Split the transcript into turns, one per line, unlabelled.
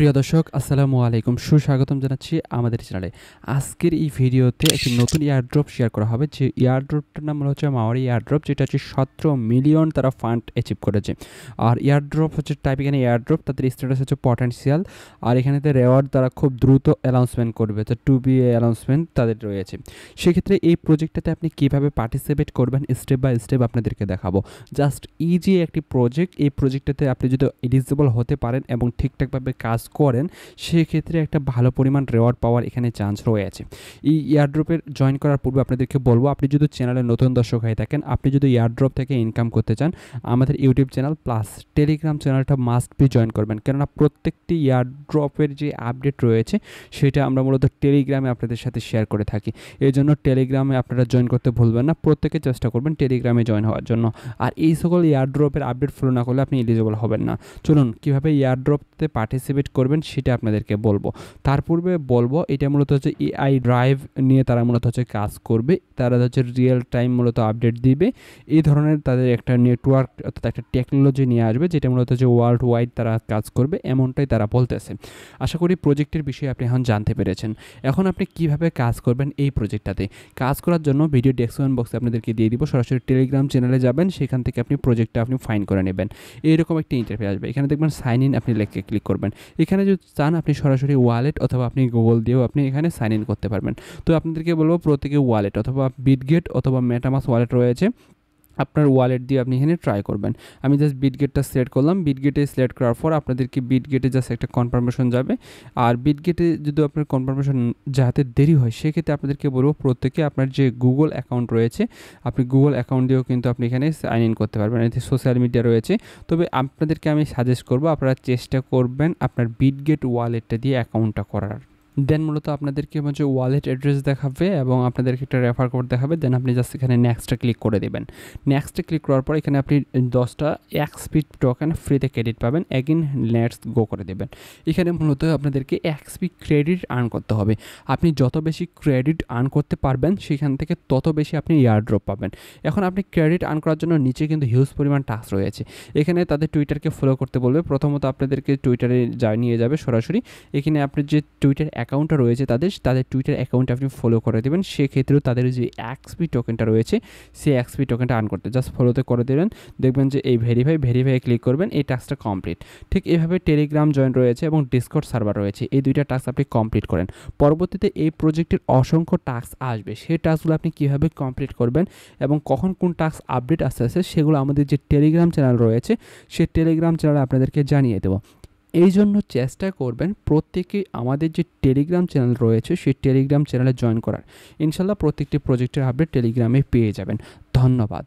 প্রিয় দর্শক আসসালামু আলাইকুম, সুস্বাগতম জানাচ্ছি আমাদের চ্যানেলে। আজকের এই ভিডিওতে একটি নতুন এয়ারড্রপ শেয়ার করা হবে। যে এয়ারড্রপটার নাম হচ্ছে মাওয়ারি এয়ারড্রপ, যেটা হচ্ছে 17 মিলিয়ন তারা ফান্ড অ্যাচিভ করেছে। আর এয়ারড্রপ হচ্ছে টাইপ, এখানে এয়ারড্রপ তাদের স্ট্যাটাস হচ্ছে পটেনশিয়াল। আর এখানেতে রেওয়ার্ড তারা খুব দ্রুত অ্যানাউন্সমেন্ট করবে, তো টু বি অ্যানাউন্সমেন্ট তাদের রয়েছে। সেক্ষেত্রে এই প্রজেক্টটাতে আপনি কীভাবে পার্টিসিপেট করবেন স্টেপ বাই স্টেপ আপনাদেরকে দেখাবো। জাস্ট ইজি একটি প্রজেক্ট। এই প্রজেক্টটাতে আপনি যদি এলিজিবল হতে পারেন এবং ঠিকঠাকভাবে কাজ করেন, সেক্ষেত্রে একটা ভালো পরিমাণ রেওয়ার্ড পাওয়ার এখানে চান্স রয়েছে। এই এয়ারড্রপের জয়েন করার পূর্বে আপনাদেরকে বলবো, আপনি যদি চ্যানেলে নতুন দর্শক হয়ে থাকেন, আপনি যদি এয়ারড্রপ থেকে ইনকাম করতে চান, আমাদের ইউটিউব চ্যানেল প্লাস টেলিগ্রাম চ্যানেলটা মাস্ট বি জয়েন করবেন। কেননা প্রত্যেকটি এয়ারড্রপের যে আপডেট রয়েছে সেটা আমরা মূলত টেলিগ্রামে আপনাদের সাথে শেয়ার করে থাকি। এই জন্য টেলিগ্রামে আপনারা জয়েন করতে ভুলবেন না, প্রত্যেকে চেষ্টা করবেন টেলিগ্রামে জয়েন হওয়ার জন্য। আর এই সকল এয়ারড্রপের আপডেট ফলো না করলে আপনি এলিজিবল হবেন না। চলুন কীভাবে এয়ারড্রপতে পার্টিসিপেট করবেন সেটা আপনাদেরকে বলবো। তার পূর্বে বলবো, এটা মূলত হচ্ছে এআই ড্রাইভ নিয়ে তারা মূলত হচ্ছে কাজ করবে। তারা হচ্ছে রিয়েল টাইম মূলত আপডেট দিবে। এই ধরনের তাদের একটা নেটওয়ার্ক অর্থাৎ একটা টেকনোলজি নিয়ে আসবে, যেটা মূলত হচ্ছে ওয়ার্ল্ড ওয়াইড তারা কাজ করবে, এমনটাই তারা বলতেছে। আশা করি প্রজেক্টের বিষয়ে আপনি এখন জানতে পেরেছেন। এখন আপনি কিভাবে কাজ করবেন এই প্রজেক্টটাতে। কাজ করার জন্য ভিডিও ডেসক্রিপশন বক্সে আপনাদেরকে দিয়ে দিব, সরাসরি টেলিগ্রাম চ্যানেলে যাবেন, সেখান থেকে আপনি প্রজেক্টটা আপনি ফাইন্ড করে নেবেন। এইরকম একটা ইন্টারফেস আসবে, এখানে দেখবেন সাইন ইন, আপনি লেখে ক্লিক করবেন। এখানে যদি চান আপনি সরাসরি ওয়ালেট অথবা আপনি গুগল দিয়েও আপনি এখানে সাইন ইন করতে পারবেন। তো আপনাদেরকে বলবো প্রত্যেকে ওয়ালেট অথবা বিটগেট অথবা মেটামাস্ক ওয়ালেট রয়েছে, আপনার ওয়ালেট দিয়ে আপনি এখানে ট্রাই করবেন। আমি জাস্ট বিটগেটটা সিলেক্ট করলাম। বিটগেটে সিলেক্ট করার পর আপনাদেরকে বিটগেটে জাস্ট একটা কনফার্মেশন যাবে। আর বিটগেটে যদি আপনার কনফার্মেশন যাতে দেরি হয়, সেক্ষেত্রে আপনাদেরকে বলবো প্রত্যেকে আপনার যে গুগল অ্যাকাউন্ট রয়েছে, আপনি গুগল অ্যাকাউন্ট দিয়েও কিন্তু আপনি এখানে সাইন ইন করতে পারবেন। এতে সোশ্যাল মিডিয়া রয়েছে, তবে আপনাদেরকে আমি সাজেস্ট করবো আপনারা চেষ্টা করবেন আপনার বিটগেট ওয়ালেটটা দিয়ে অ্যাকাউন্টটা করার। দেন মূলত আপনাদেরকে হচ্ছে ওয়ালেট অ্যাড্রেস দেখাবে এবং আপনাদেরকে একটা রেফার কোড দেখাবে। দেন আপনি জাস্ট এখানে নেক্সটে ক্লিক করে দেবেন। নেক্সটে ক্লিক করার পর এখানে আপনি 10টা এক্সপি টোকেন ফ্রিতে ক্রেডিট পাবেন। এগেইন লেটস গো করে দেবেন। এখানে মূলত আপনাদেরকে এক্সপি ক্রেডিট আর্ন করতে হবে। আপনি যত বেশি ক্রেডিট আর্ন করতে পারবেন, সেখান থেকে তত বেশি আপনি এয়ারড্রপ পাবেন। এখন আপনি ক্রেডিট আর্ন করার জন্য নিচে কিন্তু হিউজ পরিমাণ টাস্ক রয়েছে। এখানে তাদের টুইটারকে ফলো করতে বলবে। প্রথমত আপনাদেরকে টুইটারে নিয়ে যাবে সরাসরি। এখানে আপনার যে টুইটার অ্যাকাউন্টটা রয়েছে তাদের টুইটার অ্যাকাউন্টে আপনি ফলো করে দেবেন। সেক্ষেত্রেও তাদের যে এক্সপি টোকেনটা রয়েছে, সেই এক্সপি টোকেনটা আর্ন করতে জাস্ট ফলোতে করে দেবেন। দেখবেন যে এই ভেরিফাই ক্লিক করবেন, এই টাস্কটা কমপ্লিট। ঠিক এভাবে টেলিগ্রাম জয়েন রয়েছে এবং ডিসকর্ড সার্ভার রয়েছে, এই দুইটা টাস্ক আপনি কমপ্লিট করেন। পরবর্তীতে এই প্রজেক্টের অসংখ্য টাস্ক আসবে, সেই টাস্কগুলো আপনি কীভাবে কমপ্লিট করবেন এবং কখন কোন টাস্ক আপডেট আসতে সেগুলো আমাদের যে টেলিগ্রাম চ্যানেল রয়েছে, সেই টেলিগ্রাম চ্যানেলে আপনাদেরকে জানিয়ে দেবো। এই জন্য চেষ্টা করবেন প্রত্যেকেই আমাদের যে টেলিগ্রাম চ্যানেল রয়েছে সেই টেলিগ্রাম চ্যানেলে জয়েন করার। ইনশাল্লাহ প্রত্যেকটি প্রজেক্টের আপডেট টেলিগ্রামে পেয়ে যাবেন। ধন্যবাদ।